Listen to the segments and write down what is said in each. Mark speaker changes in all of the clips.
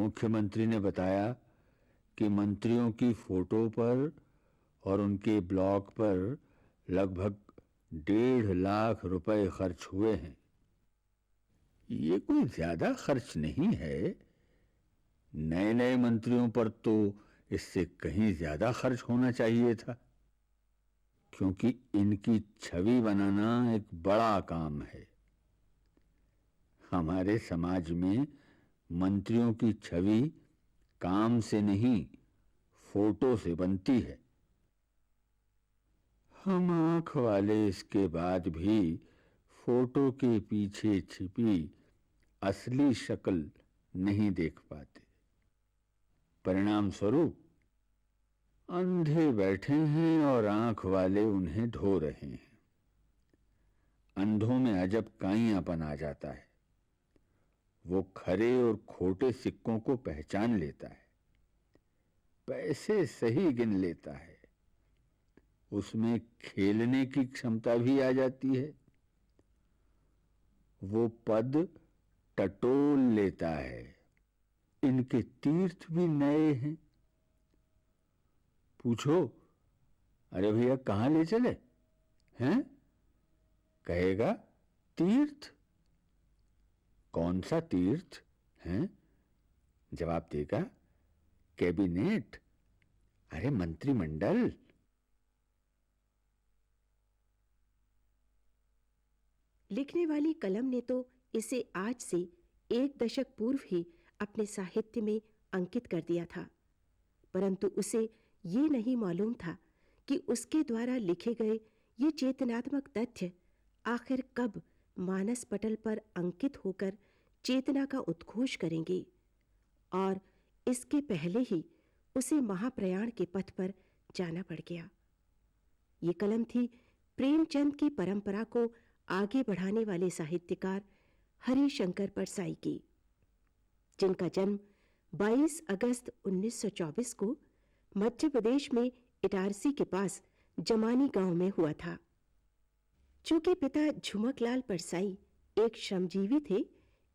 Speaker 1: मुख्यमंत्री ने बताया कि मंत्रियों की फोटो पर और उनके ब्लॉग पर लगभग 1.5 लाख रुपए खर्च हुए हैं। ये कोई ज्यादा खर्च नहीं है। नए नए मंत्रियों पर तो इससे कहीं ज्यादा खर्च होना चाहिए था, क्योंकि इनकी छवि बनाना एक बड़ा काम है। हमारे समाज में मंत्रियों की छवि काम से नहीं, फोटो से बनती है। हम आंख वाले इसके बाद भी फोटो के पीछे छिपी असली शक्ल नहीं देख पाते। परिणाम स्वरूप अंधे बैठे हैं और आंख वाले उन्हें ढो रहे हैं। अंधों में अजब काइयापन आ जाता है। वो खरे और खोटे सिक्कों को पहचान लेता है, पैसे सही गिन लेता है, उसमें खेलने की क्षमता भी आ जाती है। वो पद टटोल लेता है। इनके तीर्थ भी नए हैं। पूछो, अरे भैया कहां ले चले हैं? कहेगा तीर्थ। कौन सा तीर्थ हैं? जवाब देगा कैबिनेट, अरे मंत्रिमंडल।
Speaker 2: लिखने वाली कलम ने तो इसे आज से 1 दशक पूर्व ही अपने साहित्य में अंकित कर दिया था, परंतु उसे ये नहीं मालूम था कि उसके द्वारा लिखे गए ये चेतनात्मक तथ्य आखिर कब मानस पटल पर अंकित होकर चेतना का उद्घोष करेंगे, और इसके पहले ही उसे महाप्रयाण के पथ पर जाना पड़ गया। ये कलम थी प्रेमचंद की परंपरा को आगे बढ़ाने वाले साहित्यकार हरिशंकर परसाई की, जिनका जन्म 22 अगस्त 1924 को मध्य प्रदेश में इटारसी के पास जमानी गांव में हुआ था। चूंकि पिता झुमकलाल परसाई एक श्रमजीवी थे,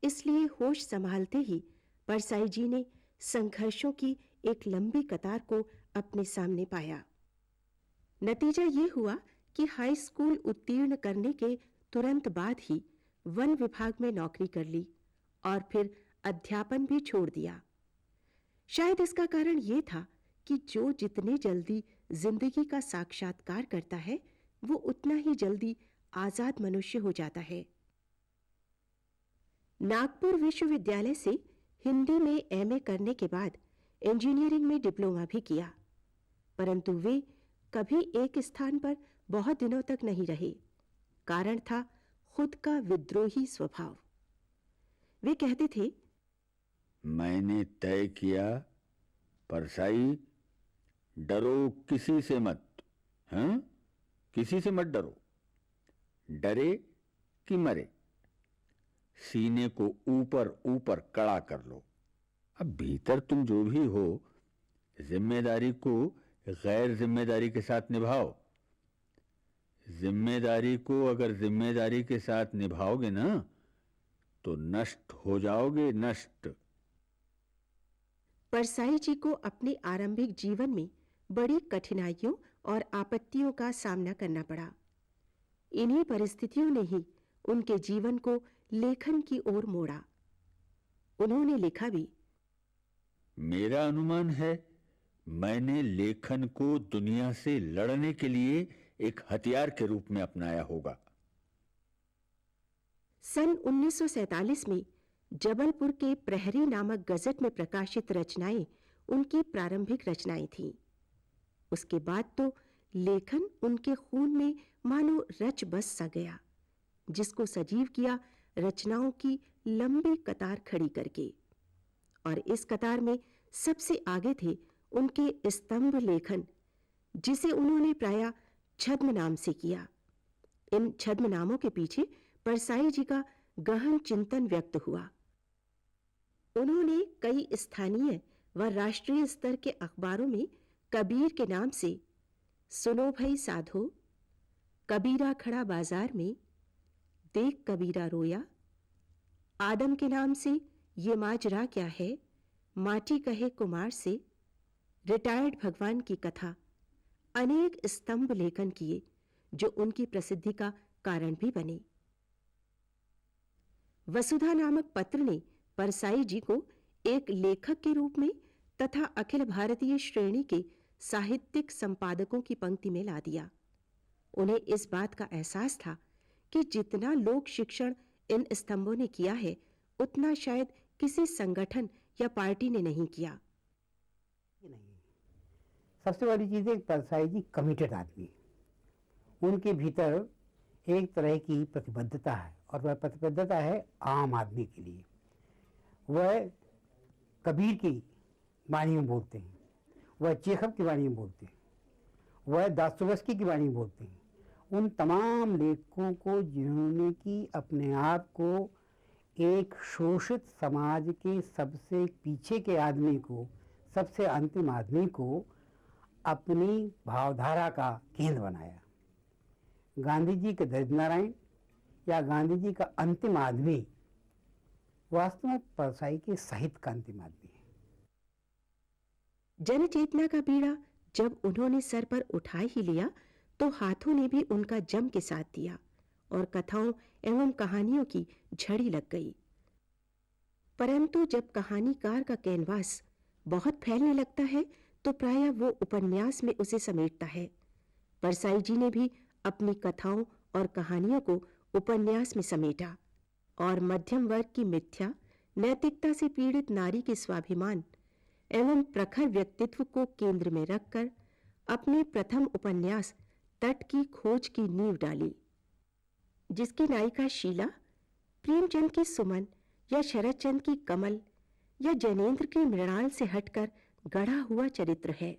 Speaker 2: इसलिए होश संभालते ही परसाई जी ने संघर्षों की एक लंबी कतार को अपने सामने पाया। नतीजा ये हुआ कि हाई स्कूल उत्तीर्ण करने के तुरंत बाद ही वन विभाग में नौकरी कर ली और फिर अध्यापन भी छोड़ दिया। शायद इसका कारण यह था कि जो जितने जल्दी जिंदगी का साक्षात्कार करता है, वो उतना ही जल्दी आजाद मनुष्य हो जाता है। नागपुर विश्वविद्यालय से हिंदी में एमए करने के बाद इंजीनियरिंग में डिप्लोमा भी किया, परंतु वे कभी एक स्थान पर बहुत दिनों तक नहीं रहे। कारण था खुद का विद्रोही स्वभाव। वे कहते थे,
Speaker 1: मैंने तय किया परसाई, डरो किसी से मत, हैं? किसी से मत डरो, डरे कि मरे। सीने को ऊपर ऊपर कड़ा कर लो। अब भीतर तुम जो भी हो, जिम्मेदारी को गैर जिम्मेदारी के साथ निभाओ। जिम्मेदारी को अगर जिम्मेदारी के साथ निभाओगे ना, तो नष्ट हो जाओगे, नष्ट।
Speaker 2: परसाई जी को अपने आरंभिक जीवन में बड़ी कठिनाइयों और आपत्तियों का सामना करना पड़ा। इन्हीं परिस्थितियों ने ही उनके जीवन को लेखन की ओर मोड़ा। उन्होंने लिखा भी,
Speaker 1: मेरा अनुमान है मैंने लेखन को दुनिया से लड़ने के लिए एक हथियार के रूप में अपनाया होगा।
Speaker 2: सन 1947 में जबलपुर के प्रहरी नामक गजट में प्रकाशित रचनाएं उनकी प्रारंभिक रचनाएं थीं। उसके बाद तो लेखन उनके खून में मानो रच बस सा गया, जिसको सजीव किया रचनाओं की लंबी कतार खड़ी करके। और इस कतार में सबसे आगे थे उनके स्तंभ लेखन, जिसे उन्होंने प्रायः छद्म नाम से किया। इन छद्म नामों के पीछे परसाई जी का गहन चिंतन व्यक्त हुआ। उन्होंने कई स्थानीय व राष्ट्रीय स्तर के अखबारों में कबीर के नाम से सुनो भई साधो, कबीरा खड़ा बाजार में, देख कबीरा रोया, आदम के नाम से ये माजरा क्या है, माटी कहे कुमार से रिटायर्ड भगवान की कथा अनेक स्तंभ लेखन किए जो उनकी प्रसिद्धि का कारण भी बने। वसुधा नामक पत्र ने परसाई जी को एक लेखक के रूप में तथा अखिल भारतीय श्रेणी के साहित्यिक संपादकों की पंक्ति में ला दिया। उन्हें इस बात का एहसास था कि जितना लोक शिक्षण इन स्तंभों ने किया है उतना शायद किसी संगठन या पार्टी ने नहीं किया।
Speaker 3: सबसे बड़ी चीज़ है परसाई जी कमिटेड आदमी, उनके भीतर एक तरह की प्रतिबद्धता है और वह प्रतिबद्धता है आम आदमी के लिए। वह कबीर की वाणी में बोलते हैं, वह चेखव की वाणी में बोलते हैं, वह दास्तोवस्की की वाणी में बोलते हैं। उन तमाम लेखकों को जिन्होंने कि अपने आप को एक शोषित समाज के सबसे पीछे के आदमी को, सबसे अंतिम आदमी को अपनी भावधारा का केंद्र बनाया। गांधी जी के दरिद्र नारायण या गांधी जी का अंतिम आदमी वास्तव में परसाई के साहित्य का अंतिम आदमी है।
Speaker 2: जन चेतना का बीड़ा जब उन्होंने सर पर उठा ही लिया तो हाथों ने भी उनका जम के साथ दिया और कथाओं एवं कहानियों की झड़ी लग गई। परंतु जब कहानीकार का कैनवास बहुत फैलने लगता है तो प्रायः वो उपन्यास में उसे समेटता है। परसाई जी ने भी अपनी कथाओं और कहानियों को उपन्यास में समेटा और मध्यम वर्ग की मिथ्या, नैतिकता से पीड़ित नारी के स्वाभिमान एवं प्रखर व्यक्तित्व को केंद्र में रखकर अपने प्रथम उपन्यास तट की खोज की नींव डाली, जिसकी नायिका शीला प्रेमचंद की सुमन या शरदचंद की कमल या जैनेन्द्र के मृणाल से हटकर गढ़ा हुआ चरित्र है।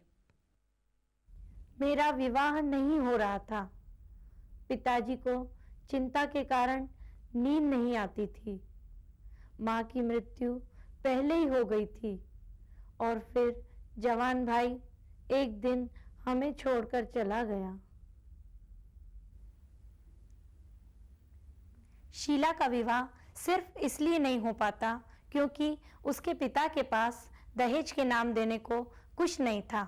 Speaker 4: मेरा विवाह नहीं हो रहा था। पिताजी को चिंता के कारण नींद नहीं आती थी। माँ की मृत्यु पहले ही हो गई थी और फिर जवान भाई एक दिन हमें छोड़कर चला गया। शीला का विवाह सिर्फ इसलिए नहीं हो पाता क्योंकि उसके पिता के पास दहेज के नाम देने को कुछ नहीं था।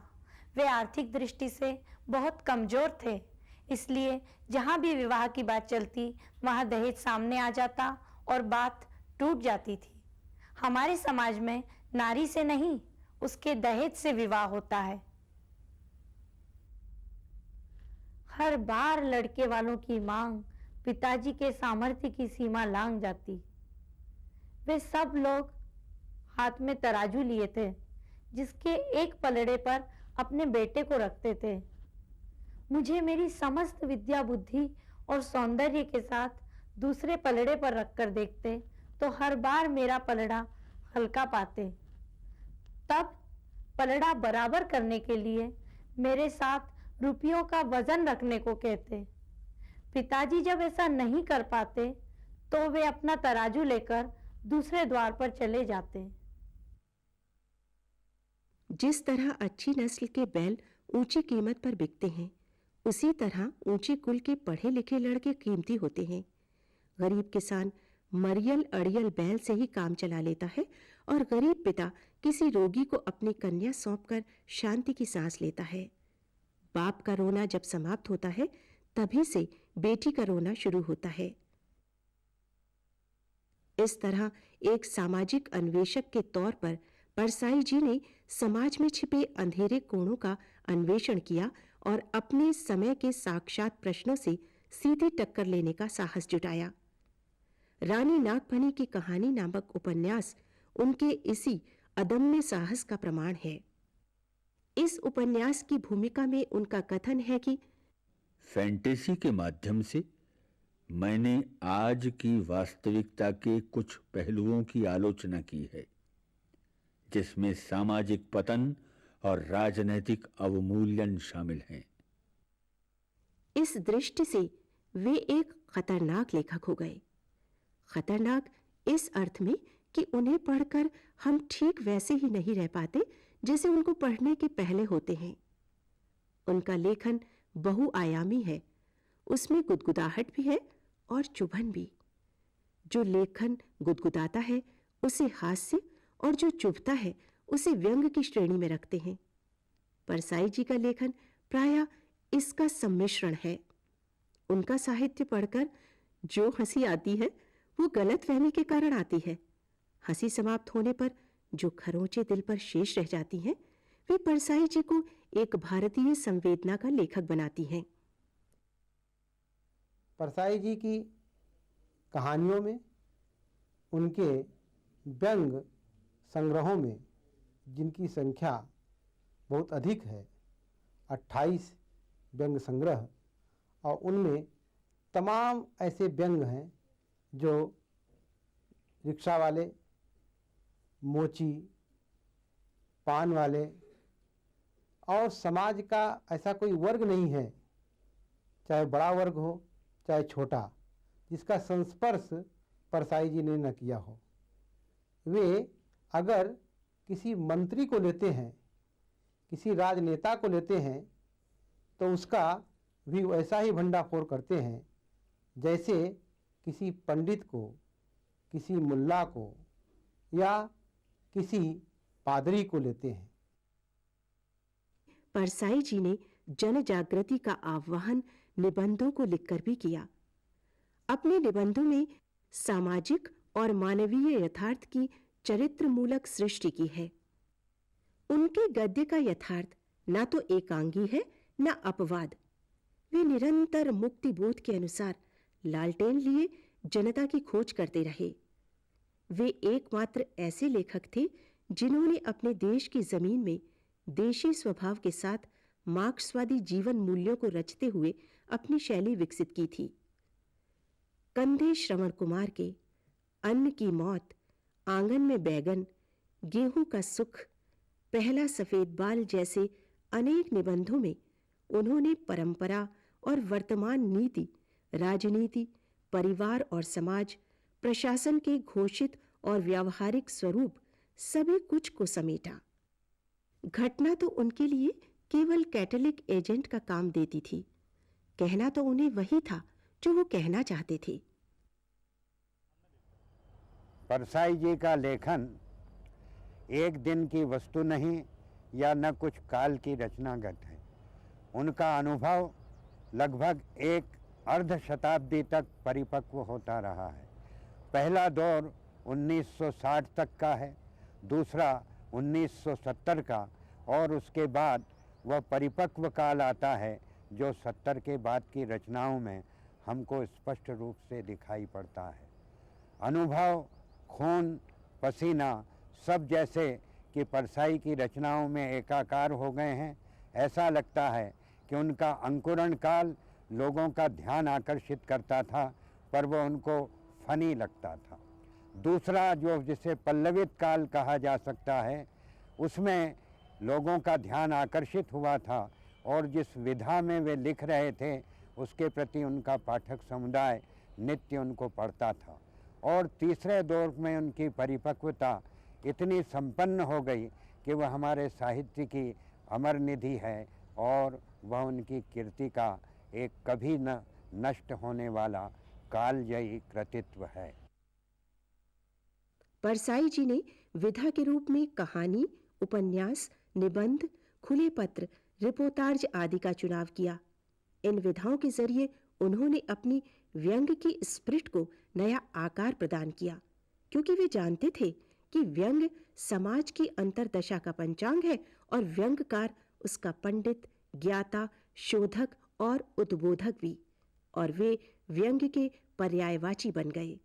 Speaker 4: वे आर्थिक दृष्टि से बहुत कमजोर थे, इसलिए जहां भी विवाह की बात चलती वहां दहेज सामने आ जाता और बात टूट जाती थी। हमारे समाज में नारी से नहीं, उसके दहेज से विवाह होता है। हर बार लड़के वालों की मांग पिताजी के सामर्थ्य की सीमा लांघ जाती। वे सब लोग हाथ में तराजू लिए थे, जिसके एक पलड़े पर अपने बेटे को रखते थे। मुझे मेरी समस्त विद्या बुद्धि और सौंदर्य के साथ दूसरे पलड़े पर रखकर देखते तो हर बार मेरा पलड़ा हल्का पाते। तब पलड़ा बराबर करने के लिए मेरे साथ रुपयों का वजन रखने को कहते। पिताजी जब ऐसा नहीं कर पाते तो वे अपना तराजू लेकर दूसरे द्वार पर चले जाते।
Speaker 2: जिस तरह अच्छी नस्ल के बैल ऊंची कीमत पर बिकते हैं, उसी तरह ऊंचे कुल के पढ़े लिखे लड़के कीमती होते हैं। गरीब किसान मरियल अड़ियल बैल से ही काम चला लेता है और गरीब पिता किसी रोगी को अपनी कन्या सौंपकर शांति की सांस लेता है। बाप का रोना जब समाप्त होता है, तभी से बेटी का रोना शुरू होता है। इस तरह एक सामाजिक अन्वेषक के तौर पर परसाई जी ने समाज में छिपे अंधेरे कोणों का अन्वेषण किया और अपने समय के साक्षात प्रश्नों से सीधी टक्कर लेने का साहस जुटाया। रानी नागफनी की कहानी नामक उपन्यास उनके इसी अदम्य साहस का प्रमाण है। इस उपन्यास की भूमिका में उनका कथन है कि
Speaker 1: फैंटेसी के माध्यम से मैंने आज की वास्तविकता के कुछ पहलुओं की आलोचना की है, जिसमें सामाजिक पतन और राजनैतिक अवमूल्यन शामिल हैं।
Speaker 2: इस दृष्टि से वे एक खतरनाक लेखक हो गए। खतरनाक इस अर्थ में कि उन्हें पढ़कर हम ठीक वैसे ही नहीं रह पाते जैसे उनको पढ़ने के पहले होते हैं। उनका लेखन बहुआयामी है, उसमें गुदगुदाहट भी है और चुभन भी। जो लेखन गुदगुदाता है उसे हास्य और जो चुभता है उसे व्यंग की श्रेणी में रखते हैं। परसाई जी का लेखन प्रायः इसका सम्मिश्रण है। उनका साहित्य पढ़कर जो हंसी आती है वो गलतफहमी के कारण आती है। हंसी समाप्त होने पर जो खरोंचे दिल पर शेष रह जाती हैं, वे परसाई जी को एक भारतीय संवेदना का लेखक बनाती हैं।
Speaker 3: परसाई जी की कहानियों में, उनके व्यंग संग्रहों में, जिनकी संख्या बहुत अधिक है, 28 व्यंग संग्रह, और उनमें तमाम ऐसे व्यंग हैं जो रिक्शा वाले, मोची, पान वाले और समाज का ऐसा कोई वर्ग नहीं है, चाहे बड़ा वर्ग हो चाहे छोटा, जिसका संस्पर्श परसाई जी ने न किया हो। वे अगर किसी मंत्री को लेते हैं, किसी राजनेता को लेते हैं, तो उसका भी वैसा ही भंडाफोड़ करते हैं जैसे किसी पंडित को, किसी मुल्ला को या किसी पादरी को लेते हैं।
Speaker 2: परसाई जी ने जन जागृति का आह्वान निबंधों को लिखकर भी किया। अपने निबंधों में सामाजिक और मानवीय यथार्थ की चरित्रमूलक सृष्टि की है। उनके गद्य का यथार्थ ना तो एकांगी है ना अपवाद। वे निरंतर मुक्ति बोध के अनुसार लालटेन लिए जनता की खोज करते रहे। वे एकमात्र ऐसे लेखक थे जिन्होंने अपने देश की जमीन में देशी स्वभाव के साथ मार्क्सवादी जीवन मूल्यों को रचते हुए अपनी शैली विकसित की थी। कंधे श्रवण कुमार के अन्न की मौत, आंगन में बैगन, गेहूं का सुख, पहला सफेद बाल जैसे अनेक निबंधों में उन्होंने परंपरा और वर्तमान नीति, राजनीति, परिवार और समाज, प्रशासन के घोषित और व्यावहारिक स्वरूप सभी कुछ को समेटा। घटना तो उनके लिए केवल कैटलिक एजेंट का काम देती थी, कहना तो उन्हें वही था जो वो कहना चाहते थे।
Speaker 5: परसाई जी का लेखन एक दिन की वस्तु नहीं या न कुछ काल की रचनागत है। उनका अनुभव लगभग एक अर्ध शताब्दी तक परिपक्व होता रहा है। पहला दौर 1960 तक का है, दूसरा 1970 का, और उसके बाद वह परिपक्व काल आता है जो 70 के बाद की रचनाओं में हमको स्पष्ट रूप से दिखाई पड़ता है। अनुभव, खून, पसीना सब जैसे कि परसाई की रचनाओं में एकाकार हो गए हैं। ऐसा लगता है कि उनका अंकुरण काल लोगों का ध्यान आकर्षित करता था, पर वह उनको फनी लगता था। दूसरा जो जिसे पल्लवित काल कहा जा सकता है, उसमें लोगों का ध्यान आकर्षित हुआ था और जिस विधा में वे लिख रहे थे उसके प्रति उनका पाठक समुदाय नित्य उनको पढ़ता था। और तीसरे दौर में उनकी परिपक्वता इतनी संपन्न हो गई कि वह हमारे साहित्य की अमर निधि है और वह उनकी कीर्ति का एक कभी न नष्ट होने वाला कालजयी कृतित्व है।
Speaker 2: परसाई जी ने विधा के रूप में कहानी, उपन्यास, निबंध, खुले पत्र, रिपोर्टाज आदि का चुनाव किया। इन विधाओं के जरिए उन्होंने अपनी व्यंग की स्पिरिट को नया आकार प्रदान किया, क्योंकि वे जानते थे कि व्यंग समाज की अंतर्दशा का पंचांग है और व्यंगकार उसका पंडित, ज्ञाता, शोधक और उद्बोधक भी, और वे व्यंग के पर्यायवाची बन गए।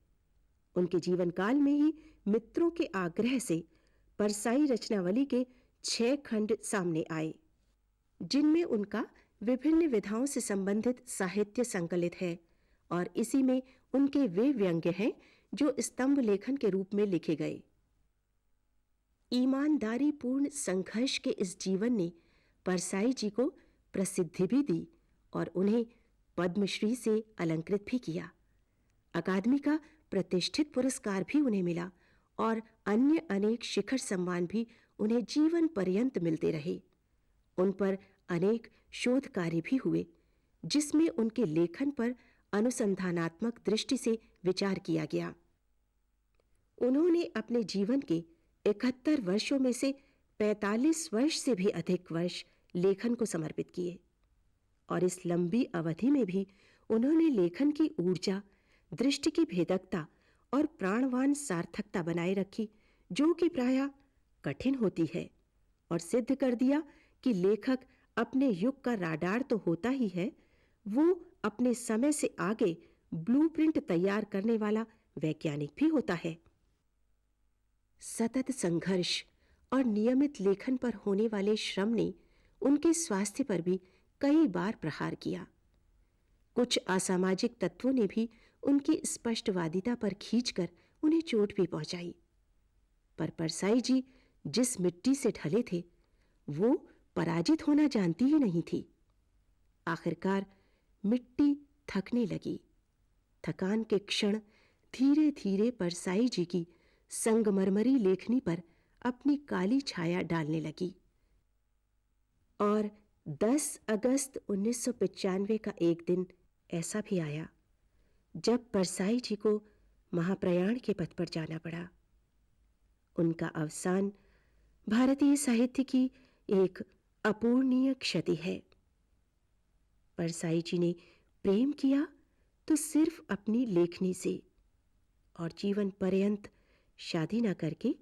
Speaker 2: उनके जीवन काल में ही मित्रों के आग्रह से परसाई रचनावली के 6 खंड सामने आए, जिनमें उनका विभिन्न विधाओं से संबंधित साहित्य संकलित है, और इसी में उनके वे व्यंग्य हैं जो स्तंभ लेखन के रूप में लिखे गए। ईमानदारी पूर्ण संघर्ष के इस जीवन ने परसाई जी को प्रसिद्धि भी दी और उन्हें पद्मश्री से अलंकृत भी किया। अकादमी का प्रतिष्ठित पुरस्कार भी उन्हें मिला और अन्य अनेक शिखर सम्मान भी उन्हें जीवन पर्यंत मिलते रहे। उन पर अनेक शोध कार्य भी हुए, जिसमें उनके लेखन पर अनुसंधानात्मक दृष्टि से विचार किया गया। उन्होंने अपने जीवन के 71 वर्षों में से 45 वर्ष से भी अधिक वर्ष लेखन को समर्पित किए और इस लंबी अवधि में भी उन्होंने लेखन की ऊर्जा, दृष्टि की भेदकता और प्राणवान सार्थकता बनाए रखी, जो कि प्रायः कठिन होती है, और सिद्ध कर दिया कि लेखक अपने युग का राडार तो होता ही है, वो अपने समय से आगे ब्लूप्रिंट तैयार करने वाला वैज्ञानिक भी होता है। सतत संघर्ष और नियमित लेखन पर होने वाले श्रम ने उनके स्वास्थ्य पर भी कई बार प्रहार किया। कुछ असामाजिक तत्वों ने भी उनकी स्पष्टवादिता पर खींचकर उन्हें चोट भी पहुंचाई। पर परसाई जी जिस मिट्टी से ढले थे, वो पराजित होना जानती ही नहीं थी। आखिरकार मिट्टी थकने लगी। थकान के क्षण धीरे धीरे परसाई जी की संगमरमरी लेखनी पर अपनी काली छाया डालने लगी। और 10 अगस्त 1995 का एक दिन ऐसा भी आया जब परसाई जी को महाप्रयाण के पथ पर जाना पड़ा। उनका अवसान भारतीय साहित्य की एक अपूर्णीय क्षति है। परसाई जी ने प्रेम किया तो सिर्फ अपनी लेखनी से, और जीवन पर्यंत शादी न करके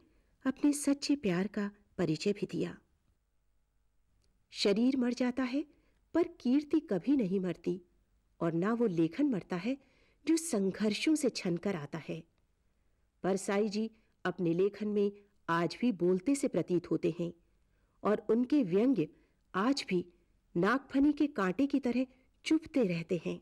Speaker 2: अपने सच्चे प्यार का परिचय भी दिया। शरीर मर जाता है पर कीर्ति कभी नहीं मरती, और ना वो लेखन मरता है जो संघर्षों से छनकर आता है। परसाई जी अपने लेखन में आज भी बोलते से प्रतीत होते हैं, और उनके व्यंग्य आज भी नागफनी के कांटे की तरह चुभते रहते हैं।